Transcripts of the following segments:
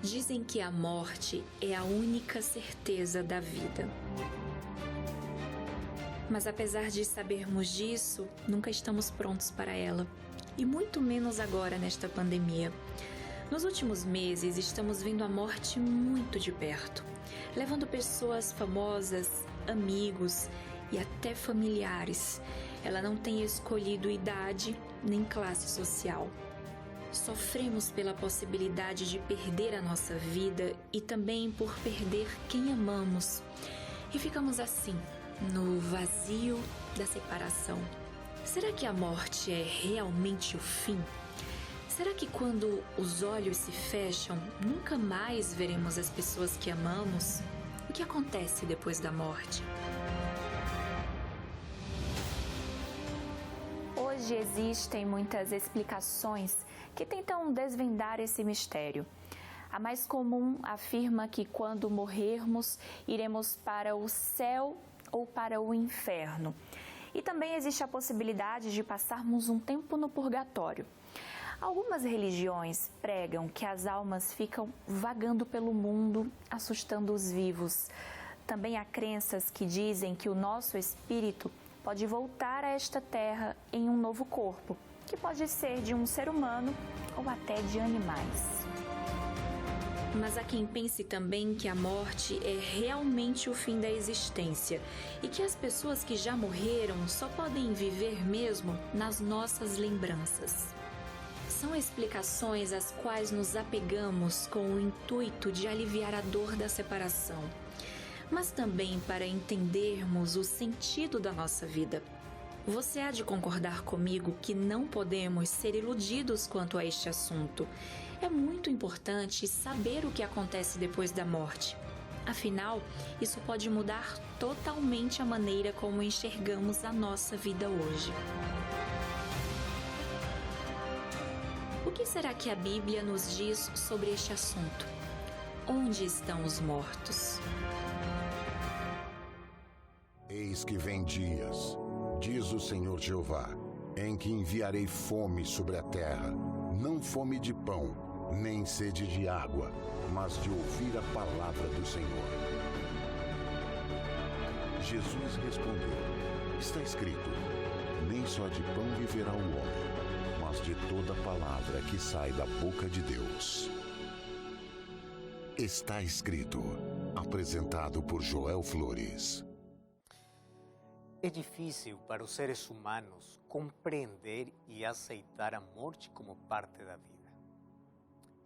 Dizem que a morte é a única certeza da vida. Mas apesar de sabermos disso, nunca estamos prontos para ela. E muito menos agora nesta pandemia. Nos últimos meses, estamos vendo a morte muito de perto, levando pessoas famosas, amigos e até familiares. Ela não tem escolhido idade nem classe social. Sofremos pela possibilidade de perder a nossa vida e também por perder quem amamos. E ficamos assim, no vazio da separação. Será que a morte é realmente o fim? Será que quando os olhos se fecham, nunca mais veremos as pessoas que amamos? O que acontece depois da morte? Hoje existem muitas explicações que tentam desvendar esse mistério. A mais comum afirma que quando morrermos, iremos para o céu ou para o inferno. E também existe a possibilidade de passarmos um tempo no purgatório. Algumas religiões pregam que as almas ficam vagando pelo mundo, assustando os vivos. Também há crenças que dizem que o nosso espírito pode voltar a esta terra em um novo corpo, que pode ser de um ser humano ou até de animais. Mas há quem pense também que a morte é realmente o fim da existência e que as pessoas que já morreram só podem viver mesmo nas nossas lembranças. São explicações às quais nos apegamos com o intuito de aliviar a dor da separação, mas também para entendermos o sentido da nossa vida. Você há de concordar comigo que não podemos ser iludidos quanto a este assunto. É muito importante saber o que acontece depois da morte. Afinal, isso pode mudar totalmente a maneira como enxergamos a nossa vida hoje. O que será que a Bíblia nos diz sobre este assunto? Onde estão os mortos? Eis que vem dias, diz o Senhor Jeová, em que enviarei fome sobre a terra, não fome de pão, nem sede de água, mas de ouvir a palavra do Senhor. Jesus respondeu, está escrito, nem só de pão viverá o homem, mas de toda palavra que sai da boca de Deus. Está escrito, apresentado por Joel Flores. É difícil para os seres humanos compreender e aceitar a morte como parte da vida.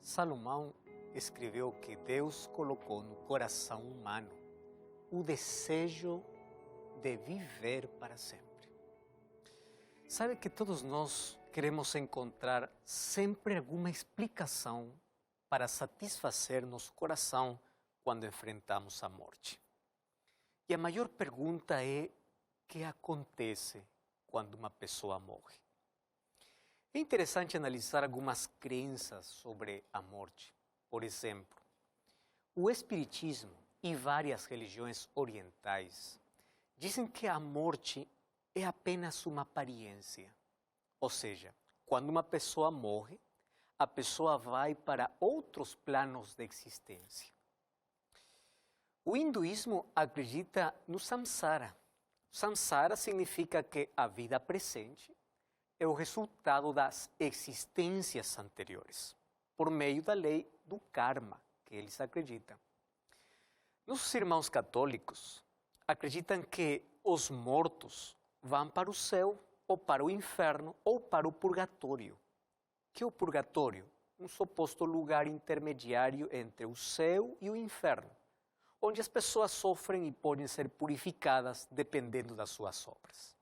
Salomão escreveu que Deus colocou no coração humano o desejo de viver para sempre. Sabe que todos nós queremos encontrar sempre alguma explicação para satisfazer nosso coração quando enfrentamos a morte. E a maior pergunta é: o que acontece quando uma pessoa morre? É interessante analisar algumas crenças sobre a morte. Por exemplo, o Espiritismo e várias religiões orientais dizem que a morte é apenas uma aparência. Ou seja, quando uma pessoa morre, a pessoa vai para outros planos de existência. O hinduísmo acredita no samsara. Samsara significa que a vida presente é o resultado das existências anteriores, por meio da lei do karma, que eles acreditam. Nossos irmãos católicos acreditam que os mortos vão para o céu, ou para o inferno, ou para o purgatório. Que é o purgatório? Um suposto lugar intermediário entre o céu e o inferno, onde as pessoas sofrem e podem ser purificadas dependendo das suas obras.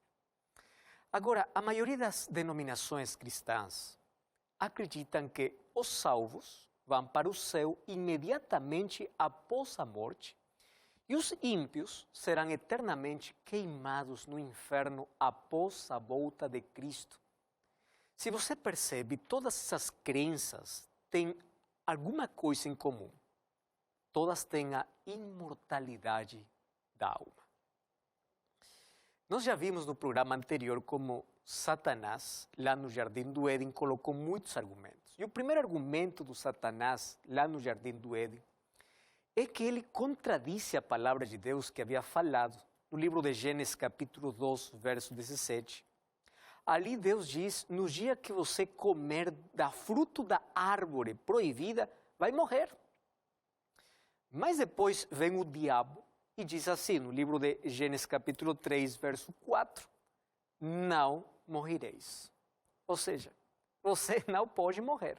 Agora, a maioria das denominações cristãs acreditam que os salvos vão para o céu imediatamente após a morte e os ímpios serão eternamente queimados no inferno após a volta de Cristo. Se você percebe, todas essas crenças têm alguma coisa em comum. Todas têm a imortalidade da alma. Nós já vimos no programa anterior como Satanás, lá no Jardim do Éden, colocou muitos argumentos. E o primeiro argumento do Satanás, lá no Jardim do Éden, é que ele contradisse a palavra de Deus que havia falado no livro de Gênesis, capítulo 2, verso 17. Ali Deus diz, no dia que você comer da fruto da árvore proibida, vai morrer. Mas depois vem o diabo e diz assim, no livro de Gênesis capítulo 3, verso 4, não morrereis. Ou seja, você não pode morrer.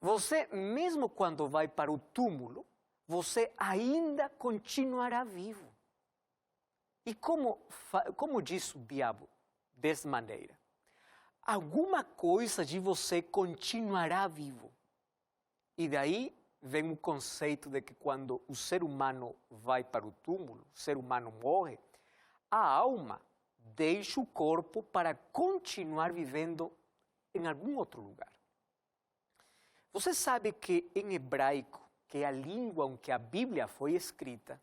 Você, mesmo quando vai para o túmulo, você ainda continuará vivo. E como diz o diabo? Dessa maneira, alguma coisa de você continuará vivo. E daí vem o conceito de que quando o ser humano vai para o túmulo, o ser humano morre, a alma deixa o corpo para continuar vivendo em algum outro lugar. Você sabe que em hebraico, que é a língua em que a Bíblia foi escrita,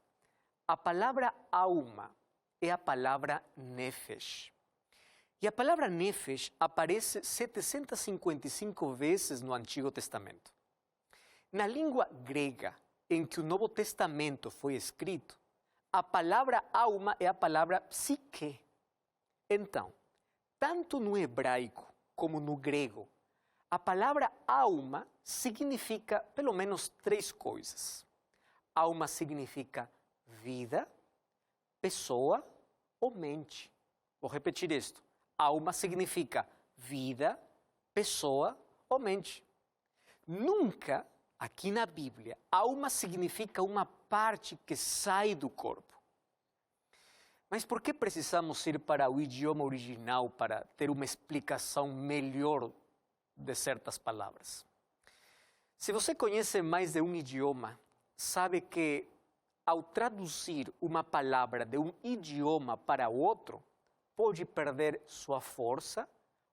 a palavra alma é a palavra nefesh. E a palavra nefesh aparece 755 vezes no Antigo Testamento. Na língua grega, em que o Novo Testamento foi escrito, a palavra alma é a palavra psique. Então, tanto no hebraico como no grego, a palavra alma significa pelo menos 3 coisas. Alma significa vida, pessoa ou mente. Vou repetir isto. Alma significa vida, pessoa ou mente. Nunca, aqui na Bíblia, alma significa uma parte que sai do corpo. Mas por que precisamos ir para o idioma original para ter uma explicação melhor de certas palavras? Se você conhece mais de um idioma, sabe que ao traduzir uma palavra de um idioma para outro, pode perder sua força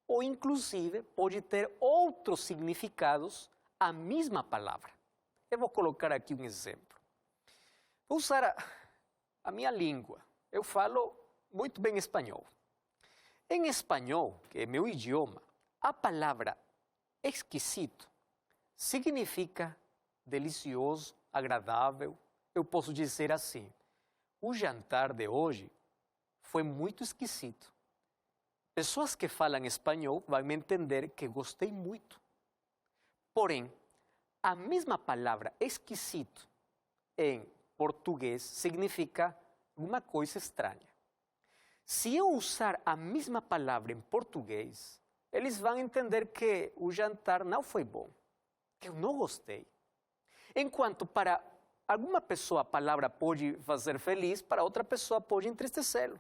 ou, inclusive, pode ter outros significados a mesma palavra. Eu vou colocar aqui um exemplo. Vou usar a minha língua. Eu falo muito bem espanhol. Em espanhol, que é meu idioma, a palavra exquisito significa delicioso, agradável. Eu posso dizer assim, o jantar de hoje foi muito esquisito. Pessoas que falam espanhol vão me entender que gostei muito. Porém, a mesma palavra esquisito em português significa alguma coisa estranha. Se eu usar a mesma palavra em português, eles vão entender que o jantar não foi bom, que eu não gostei. Enquanto para alguma pessoa a palavra pode fazer feliz, para outra pessoa pode entristecê-lo.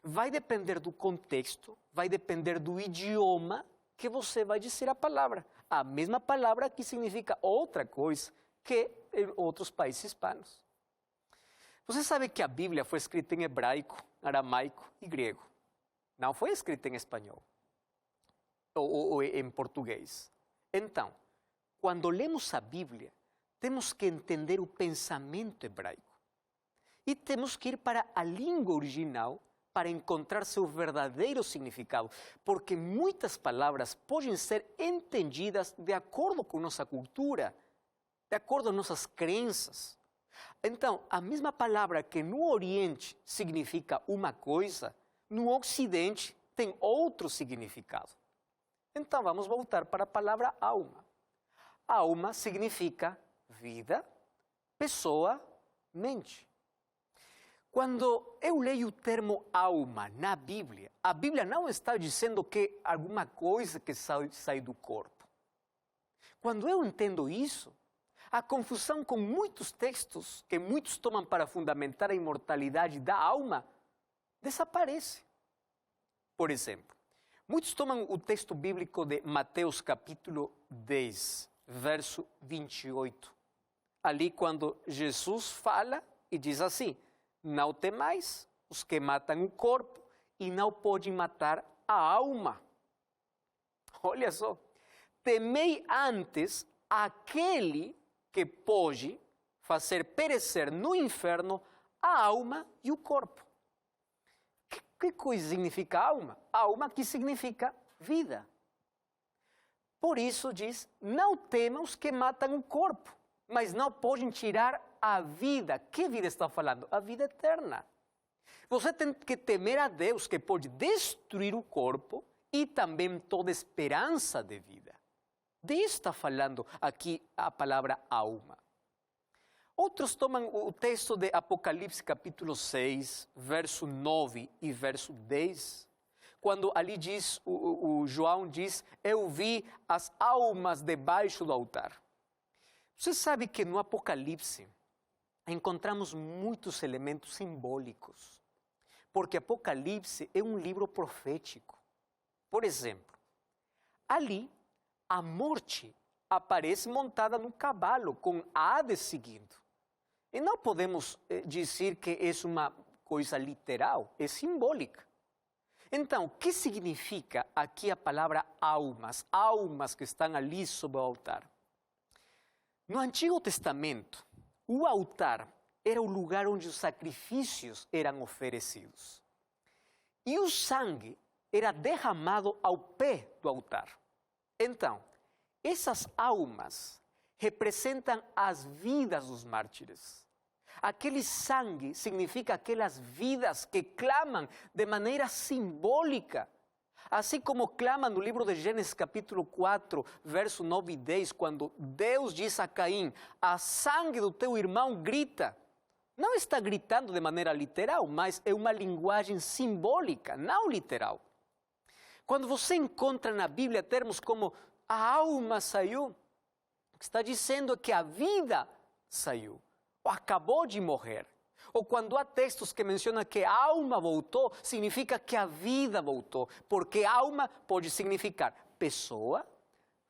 Vai depender do contexto, vai depender do idioma que você vai dizer a palavra. A mesma palavra que significa outra coisa que em outros países hispanos. Você sabe que a Bíblia foi escrita em hebraico, aramaico e grego. Não foi escrita em espanhol ou em português. Então, quando lemos a Bíblia, temos que entender o pensamento hebraico. E temos que ir para a língua original para encontrar seu verdadeiro significado, porque muitas palavras podem ser entendidas de acordo com nossa cultura, de acordo com nossas crenças. Então, a mesma palavra que no Oriente significa uma coisa, no Ocidente tem outro significado. Então, vamos voltar para a palavra alma. Alma significa vida, pessoa, mente. Quando eu leio o termo alma na Bíblia, a Bíblia não está dizendo que alguma coisa que sai do corpo. Quando eu entendo isso, a confusão com muitos textos que muitos tomam para fundamentar a imortalidade da alma desaparece. Por exemplo, muitos tomam o texto bíblico de Mateus capítulo 10, verso 28. Ali quando Jesus fala e diz assim, não temais os que matam o corpo e não podem matar a alma. Olha só, temei antes aquele que pode fazer perecer no inferno a alma e o corpo. Que coisa significa alma? Alma que significa vida. Por isso diz, não temam os que matam o corpo, mas não podem tirar a vida. Que vida está falando? A vida eterna. Você tem que temer a Deus, que pode destruir o corpo e também toda esperança de vida. Disso está falando aqui a palavra alma. Outros tomam o texto de Apocalipse capítulo 6, verso 9 e verso 10, quando ali diz, o João diz, eu vi as almas debaixo do altar. Você sabe que no Apocalipse encontramos muitos elementos simbólicos, porque Apocalipse é um livro profético. Por exemplo, ali a morte aparece montada num cavalo, com Hades seguindo. E não podemos dizer que é uma coisa literal, é simbólica. Então, o que significa aqui a palavra almas? Almas que estão ali sobre o altar. No Antigo Testamento, o altar era o lugar onde os sacrifícios eram oferecidos. E o sangue era derramado ao pé do altar. Então, essas almas representam as vidas dos mártires. Aquele sangue significa aquelas vidas que clamam de maneira simbólica. Assim como clama no livro de Gênesis capítulo 4, verso 9 e 10, quando Deus diz a Caim, a sangue do teu irmão grita. Não está gritando de maneira literal, mas é uma linguagem simbólica, não literal. Quando você encontra na Bíblia termos como a alma saiu, o que está dizendo é que a vida saiu, ou acabou de morrer. Ou quando há textos que mencionam que a alma voltou, significa que a vida voltou, porque alma pode significar pessoa,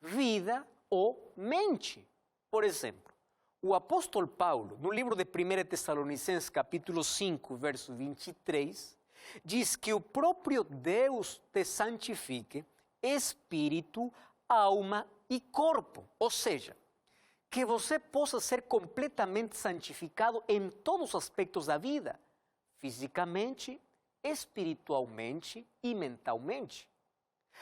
vida ou mente. Por exemplo, o apóstolo Paulo, no livro de 1 Tessalonicenses, capítulo 5, verso 23, diz que o próprio Deus te santifique, espírito, alma e corpo. Ou seja, que você possa ser completamente santificado em todos os aspectos da vida, fisicamente, espiritualmente e mentalmente.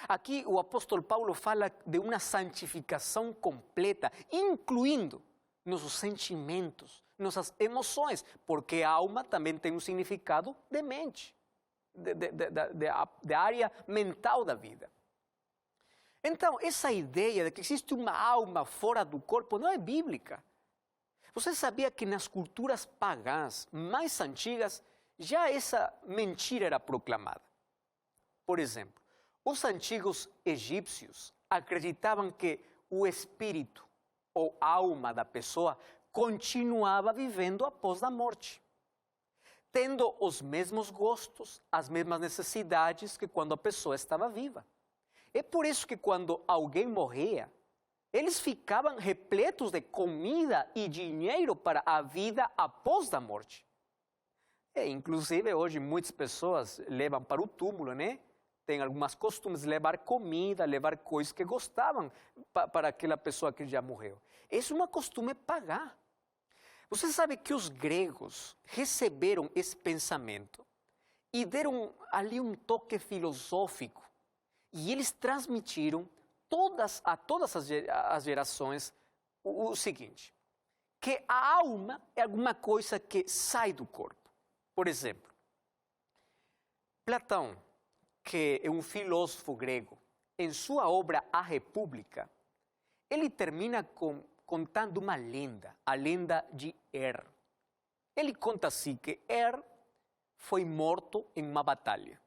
Aqui o apóstolo Paulo fala de uma santificação completa, incluindo nossos sentimentos, nossas emoções, porque a alma também tem um significado de mente, da área mental da vida. Então, essa ideia de que existe uma alma fora do corpo não é bíblica. Você sabia que nas culturas pagãs mais antigas já essa mentira era proclamada? Por exemplo, os antigos egípcios acreditavam que o espírito ou alma da pessoa continuava vivendo após a morte, tendo os mesmos gostos, as mesmas necessidades que quando a pessoa estava viva. É por isso que quando alguém morria, eles ficavam repletos de comida e dinheiro para a vida após a morte. Inclusive, hoje, muitas pessoas levam para o túmulo, né? Tem algumas costumes de levar comida, levar coisas que gostavam para aquela pessoa que já morreu. Isso é uma costume pagã. Você sabe que os gregos receberam esse pensamento e deram ali um toque filosófico. E eles transmitiram a todas as gerações o seguinte, que a alma é alguma coisa que sai do corpo. Por exemplo, Platão, que é um filósofo grego, em sua obra A República, ele termina contando uma lenda, a lenda de Ele conta assim que foi morto em uma batalha.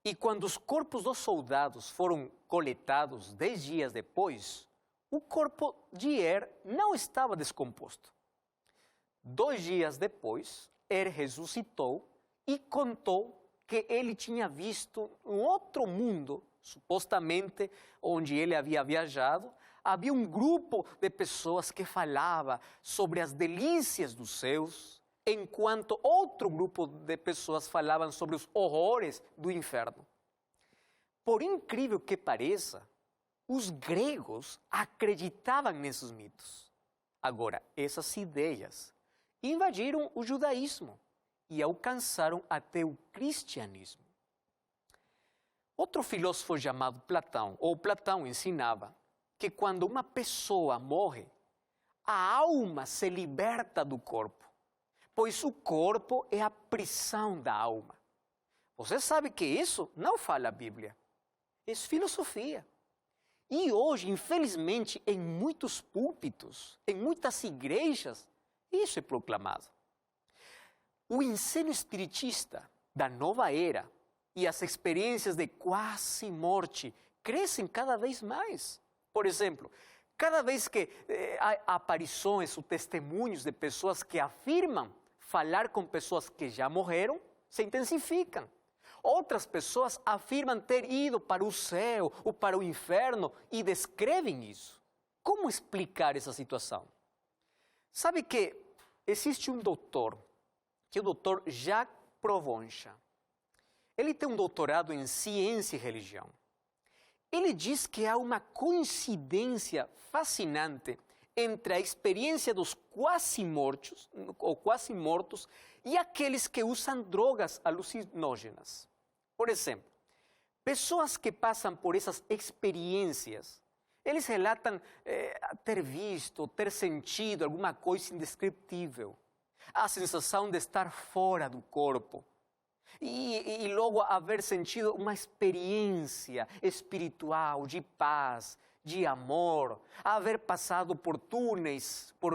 E quando os corpos dos soldados foram coletados 10 dias depois, o corpo de não estava descomposto. 2 dias depois, ressuscitou e contou que ele tinha visto um outro mundo, supostamente onde ele havia viajado. Havia um grupo de pessoas que falava sobre as delícias dos céus, enquanto outro grupo de pessoas falavam sobre os horrores do inferno. Por incrível que pareça, os gregos acreditavam nesses mitos. Agora, essas ideias invadiram o judaísmo e alcançaram até o cristianismo. Outro filósofo chamado Platão, ou Platão ensinava que quando uma pessoa morre, a alma se liberta do corpo, pois o corpo é a prisão da alma. Você sabe que isso não fala a Bíblia, é filosofia. E hoje, infelizmente, em muitos púlpitos, em muitas igrejas, isso é proclamado. O ensino espiritista da nova era e as experiências de quase morte crescem cada vez mais. Por exemplo, cada vez que há aparições ou testemunhos de pessoas que afirmam falar com pessoas que já morreram, se intensificam. Outras pessoas afirmam ter ido para o céu ou para o inferno e descrevem isso. Como explicar essa situação? Sabe que existe um doutor, que é o doutor Jacques Provoncha. Ele tem um doutorado em ciência e religião. Ele diz que há uma coincidência fascinante entre a experiência dos quase mortos ou quase mortos e aqueles que usam drogas alucinógenas. Por exemplo, pessoas que passam por essas experiências, eles relatam ter visto, ter sentido alguma coisa indescritível. A sensação de estar fora do corpo. E logo haver sentido uma experiência espiritual de paz, de amor, haver passado por túneis, por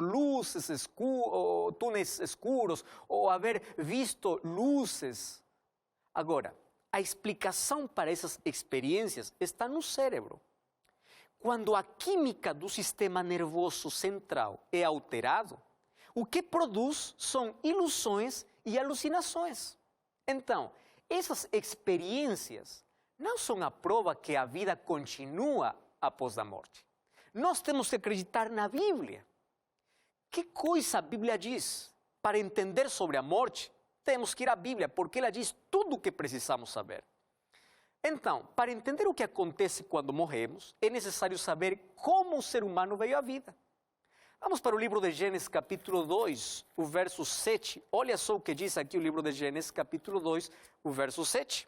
túneis escuros, ou haver visto luzes. Agora, a explicação para essas experiências está no cérebro. Quando a química do sistema nervoso central é alterado, o que produz são ilusões e alucinações. Então, essas experiências não são a prova que a vida continua após a morte. Nós temos que acreditar na Bíblia. Que coisa a Bíblia diz? Para entender sobre a morte, temos que ir à Bíblia, porque ela diz tudo o que precisamos saber. Então, para entender o que acontece quando morremos, é necessário saber como o ser humano veio à vida. Vamos para o livro de Gênesis, capítulo 2, o verso 7. Olha só o que diz aqui o livro de Gênesis, capítulo 2, o verso 7.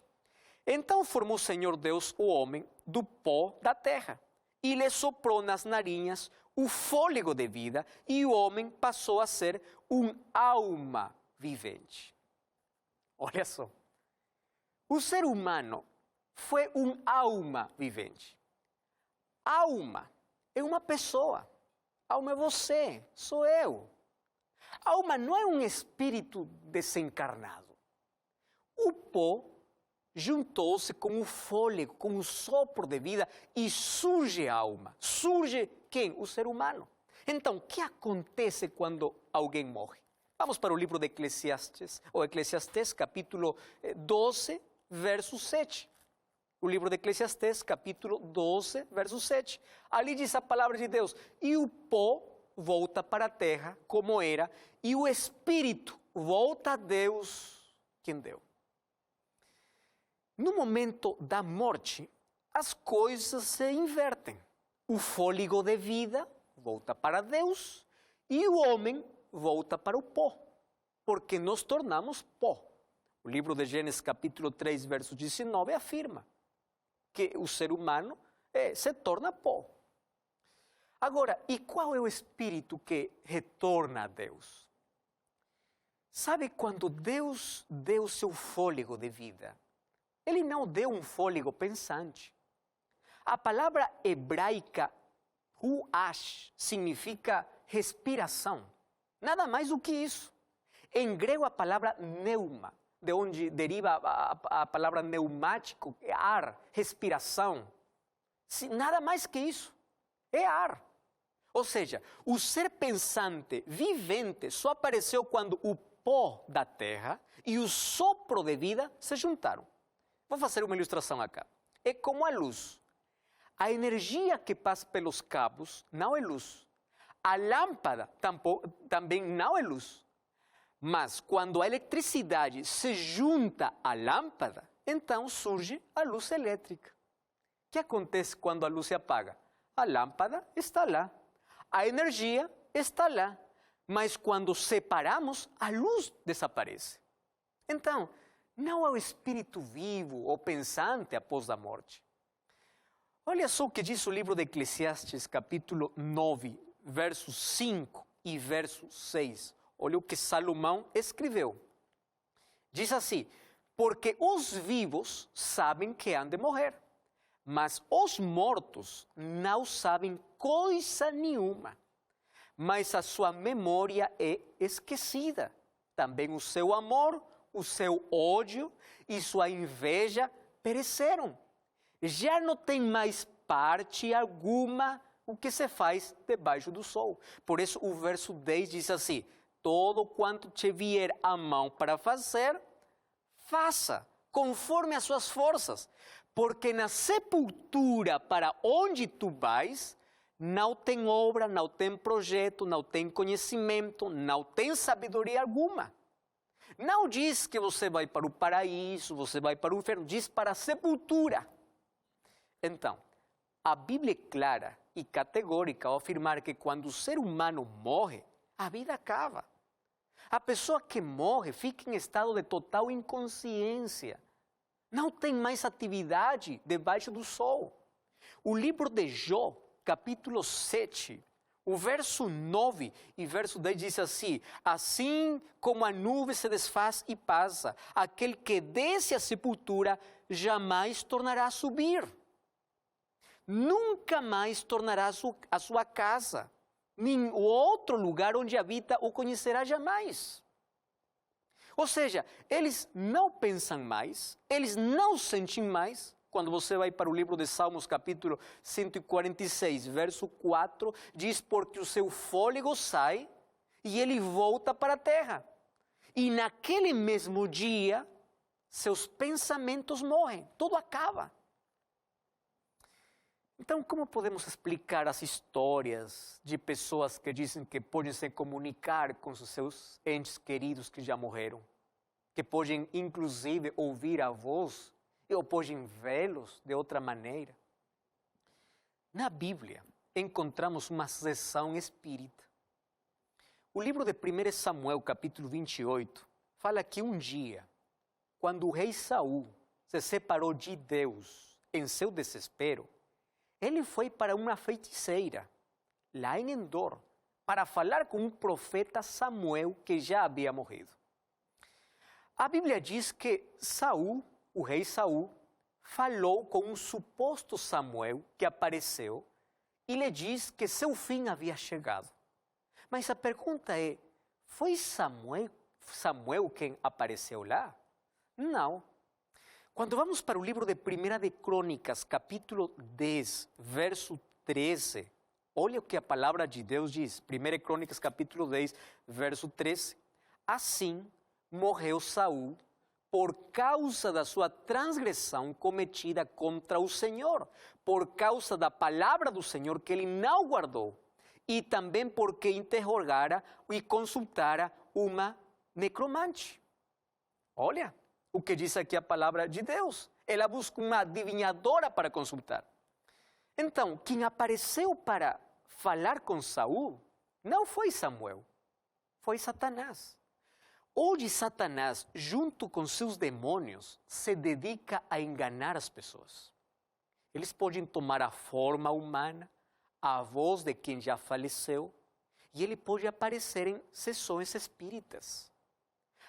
Então formou o Senhor Deus o homem do pó da terra, e lhe soprou nas narinas o fôlego de vida, e o homem passou a ser alma vivente. Olha só. O ser humano foi alma vivente. Alma é uma pessoa. Alma é você, sou eu. Alma não é um espírito desencarnado. O pó juntou-se com o fôlego, com o sopro de vida e surge a alma. Surge quem? O ser humano. Então, o que acontece quando alguém morre? Vamos para o livro de Eclesiastes, ou Eclesiastes, capítulo 12, verso 7. O livro de Eclesiastes, capítulo 12, verso 7. Ali diz a palavra de Deus: e o pó volta para a terra como era, e o espírito volta a Deus, quem deu. No momento da morte, as coisas se invertem. O fôlego de vida volta para Deus e o homem volta para o pó, porque nos tornamos pó. O livro de Gênesis, capítulo 3, verso 19, afirma que o ser humano se torna pó. Agora, e qual é o espírito que retorna a Deus? Sabe, quando Deus deu seu fôlego de vida, Ele não deu um fôlego pensante. A palavra hebraica ruach significa respiração. Nada mais do que isso. Em grego, a palavra pneuma, de onde deriva a palavra pneumático, é ar, respiração. Nada mais que isso, é ar. Ou seja, o ser pensante, vivente, só apareceu quando o pó da terra e o sopro de vida se juntaram. Vou fazer uma ilustração acá. É como a luz. A energia que passa pelos cabos não é luz. A lâmpada também não é luz. Mas quando a eletricidade se junta à lâmpada, então surge a luz elétrica. O que acontece quando a luz se apaga? A lâmpada está lá, a energia está lá, mas quando separamos, a luz desaparece. Então, não há o espírito vivo ou pensante após a morte. Olha só o que diz o livro de Eclesiastes, capítulo 9, versos 5 e verso 6. Olha o que Salomão escreveu. Diz assim: porque os vivos sabem que hão de morrer, mas os mortos não sabem coisa nenhuma. Mas a sua memória é esquecida. Também o seu amor, o seu ódio e sua inveja pereceram. Já não tem mais parte alguma o que se faz debaixo do sol. Por isso o verso 10 diz assim: todo quanto te vier a mão para fazer, faça, conforme as suas forças. Porque na sepultura para onde tu vais, não tem obra, não tem projeto, não tem conhecimento, não tem sabedoria alguma. Não diz que você vai para o paraíso, você vai para o inferno, diz para a sepultura. Então, a Bíblia é clara e categórica ao afirmar que quando o ser humano morre, a vida acaba. A pessoa que morre fica em estado de total inconsciência. Não tem mais atividade debaixo do sol. O livro de Jó, capítulo 7, o verso 9 e verso 10 diz assim: assim como a nuvem se desfaz e passa, aquele que desce à sepultura jamais tornará a subir. Nunca mais tornará a sua casa, nem o outro lugar onde habita o conhecerá jamais. Ou seja, eles não pensam mais, eles não sentem mais. Quando você vai para o livro de Salmos, capítulo 146, verso 4, diz: porque o seu fôlego sai e ele volta para a terra. E naquele mesmo dia, seus pensamentos morrem, tudo acaba. Então, como podemos explicar as histórias de pessoas que dizem que podem se comunicar com os seus entes queridos que já morreram? Que podem, inclusive, ouvir a voz ou podem vê-los de outra maneira? Na Bíblia, encontramos uma sessão espírita. O livro de 1 Samuel, capítulo 28, fala que um dia, quando o rei Saul se separou de Deus em seu desespero, ele foi para uma feiticeira, lá em Endor, para falar com um profeta Samuel que já havia morrido. A Bíblia diz que Saul, o rei Saul, falou com um suposto Samuel que apareceu e lhe diz que seu fim havia chegado. Mas a pergunta é: foi Samuel quem apareceu lá? Não. Quando vamos para o livro de 1 de Crônicas, capítulo 10, verso 13, olha o que a palavra de Deus diz. 1 Crônicas, capítulo 10, verso 13. Assim morreu Saul por causa da sua transgressão cometida contra o Senhor, por causa da palavra do Senhor que ele não guardou, e também porque interrogara e consultara uma necromante. Olha o que diz aqui a palavra de Deus. Ela busca uma adivinhadora para consultar. Então, quem apareceu para falar com Saul não foi Samuel, foi Satanás. Hoje, Satanás, junto com seus demônios, se dedica a enganar as pessoas. Eles podem tomar a forma humana, a voz de quem já faleceu, e ele pode aparecer em sessões espíritas.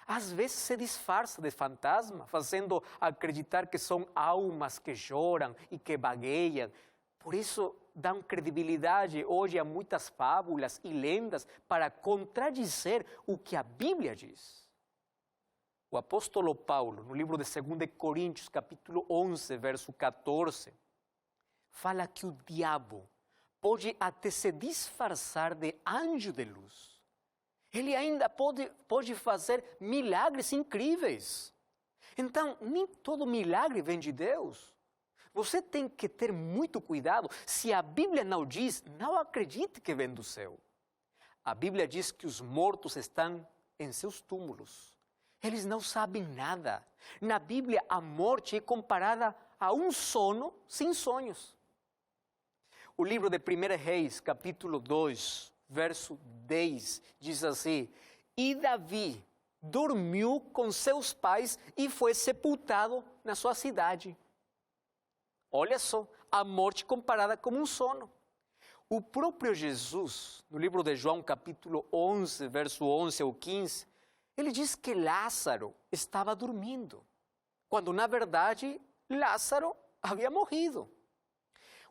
Às vezes se disfarça de fantasma, fazendo acreditar que são almas que choram e que vagueiam. Por isso, dão credibilidade hoje a muitas fábulas e lendas para contradizer o que a Bíblia diz. O apóstolo Paulo, no livro de 2 Coríntios, capítulo 11, verso 14, fala que o diabo pode até se disfarçar de anjo de luz. Ele ainda pode fazer milagres incríveis. Então, nem todo milagre vem de Deus. Você tem que ter muito cuidado. Se a Bíblia não diz, não acredite que vem do céu. A Bíblia diz que os mortos estão em seus túmulos. Eles não sabem nada. Na Bíblia, a morte é comparada a um sono sem sonhos. O livro de 1 Reis, capítulo 2, verso 10, diz assim: e Davi dormiu com seus pais e foi sepultado na sua cidade. Olha só, a morte comparada como um sono. O próprio Jesus, no livro de João, capítulo 11, verso 11 ao 15, ele diz que Lázaro estava dormindo, quando na verdade Lázaro havia morrido.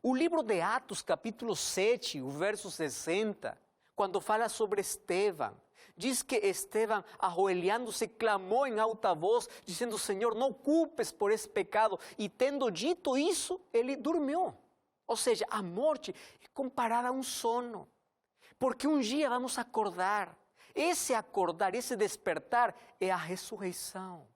O livro de Atos, capítulo 7, o verso 60, quando fala sobre Estevão, diz que Estevão, arroelhando-se, clamou em alta voz, dizendo: Senhor, não culpes por esse pecado. E tendo dito isso, ele dormiu. Ou seja, a morte é comparada a um sono. Porque um dia vamos acordar. Esse acordar, esse despertar é a ressurreição.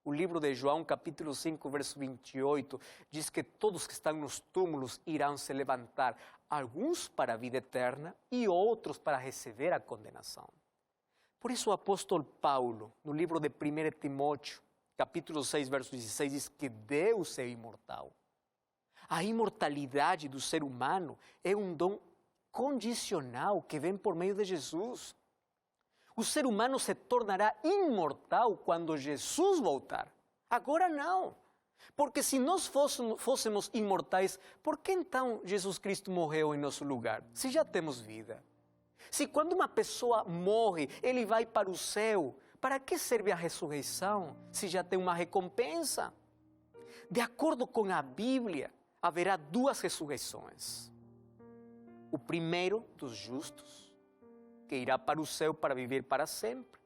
O livro de João, capítulo 5, verso 28, diz que todos que estão nos túmulos irão se levantar, alguns para a vida eterna e outros para receber a condenação. Por isso o apóstolo Paulo, no livro de 1 Timóteo, capítulo 6, verso 16, diz que Deus é imortal. A imortalidade do ser humano é um dom condicional que vem por meio de Jesus. O ser humano se tornará imortal quando Jesus voltar. Agora não. Porque se nós fôssemos imortais, por que então Jesus Cristo morreu em nosso lugar? Se já temos vida. Se quando uma pessoa morre, ele vai para o céu, para que serve a ressurreição se já tem uma recompensa? De acordo com a Bíblia, haverá duas ressurreições. O primeiro dos justos, que irá para o céu para viver para sempre.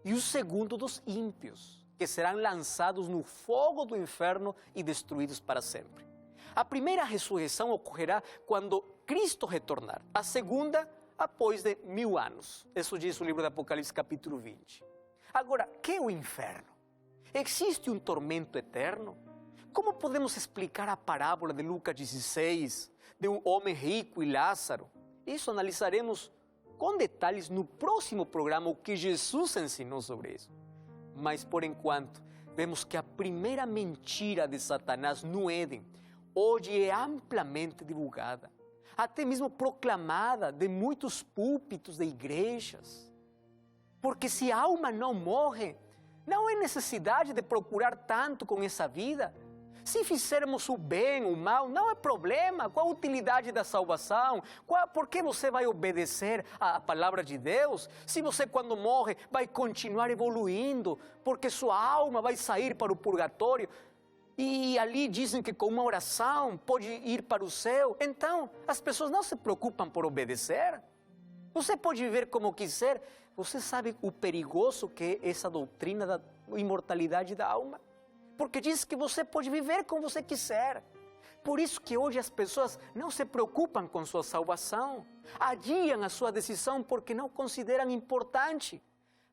E o segundo dos ímpios, que serão lançados no fogo do inferno e destruídos para sempre. A primeira ressurreição ocorrerá quando Cristo retornar. A segunda, após de 1000 anos. Isso diz o livro de Apocalipse, capítulo 20. Agora, o que é o inferno? Existe um tormento eterno? Como podemos explicar a parábola de Lucas 16, de um homem rico e Lázaro? Isso analisaremos com detalhes no próximo programa, o que Jesus ensinou sobre isso. Mas, por enquanto, vemos que a primeira mentira de Satanás no Éden, hoje é amplamente divulgada, até mesmo proclamada de muitos púlpitos de igrejas. Porque se a alma não morre, não é necessidade de procurar tanto com essa vida. Se fizermos o bem, o mal, não é problema. Qual a utilidade da salvação? Por que você vai obedecer à palavra de Deus? Se você, quando morre, vai continuar evoluindo, porque sua alma vai sair para o purgatório. E ali dizem que com uma oração pode ir para o céu. Então, as pessoas não se preocupam por obedecer. Você pode viver como quiser. Você sabe o perigoso que é essa doutrina da imortalidade da alma? Porque diz que você pode viver como você quiser. Por isso que hoje as pessoas não se preocupam com sua salvação. Adiam a sua decisão porque não consideram importante.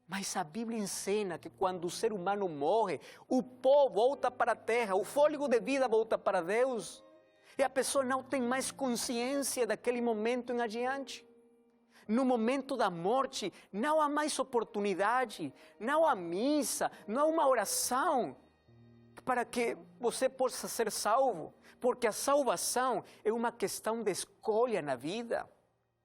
Mas a Bíblia ensina que quando o ser humano morre, o pó volta para a terra, o fôlego de vida volta para Deus. E a pessoa não tem mais consciência daquele momento em adiante. No momento da morte, não há mais oportunidade, não há missa, não há uma oração para que você possa ser salvo, porque a salvação é uma questão de escolha na vida.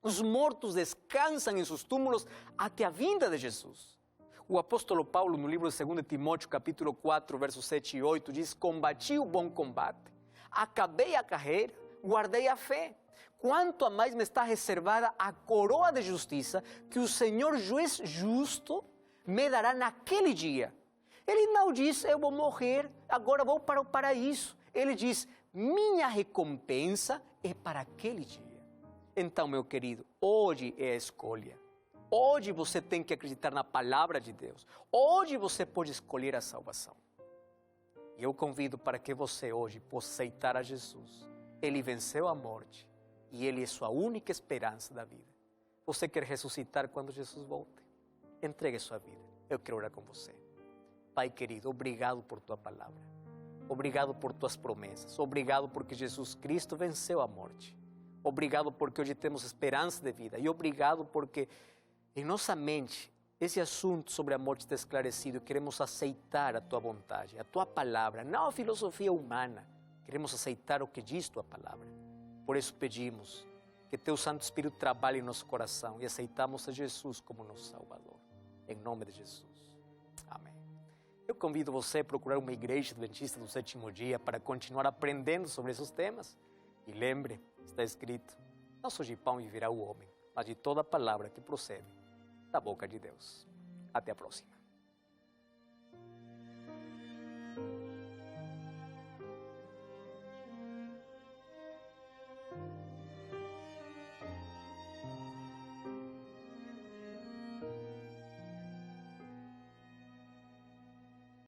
Os mortos descansam em seus túmulos até a vinda de Jesus. O apóstolo Paulo, no livro de 2 Timóteo, capítulo 4, versos 7 e 8, diz: combati o bom combate, acabei a carreira, guardei a fé. Quanto a mais me está reservada a coroa de justiça, que o Senhor juiz justo me dará naquele dia. Ele não diz: eu vou morrer, agora vou para o paraíso. Ele diz: minha recompensa é para aquele dia. Então, meu querido, hoje é a escolha. Hoje você tem que acreditar na palavra de Deus. Hoje você pode escolher a salvação. E eu convido para que você hoje possa aceitar a Jesus. Ele venceu a morte e Ele é sua única esperança da vida. Você quer ressuscitar quando Jesus volte? Entregue sua vida. Eu quero orar com você. Pai querido, obrigado por Tua palavra. Obrigado por Tuas promessas. Obrigado porque Jesus Cristo venceu a morte. Obrigado porque hoje temos esperança de vida. E obrigado porque em nossa mente esse assunto sobre a morte está esclarecido. Queremos aceitar a Tua vontade, a Tua palavra, não a filosofia humana. Queremos aceitar o que diz Tua palavra. Por isso pedimos que Teu Santo Espírito trabalhe em nosso coração e aceitamos a Jesus como nosso Salvador. Em nome de Jesus. Amém. Eu convido você a procurar uma igreja adventista do sétimo dia para continuar aprendendo sobre esses temas. E lembre, está escrito, não só de pão viverá o homem, mas de toda palavra que procede da boca de Deus. Até a próxima.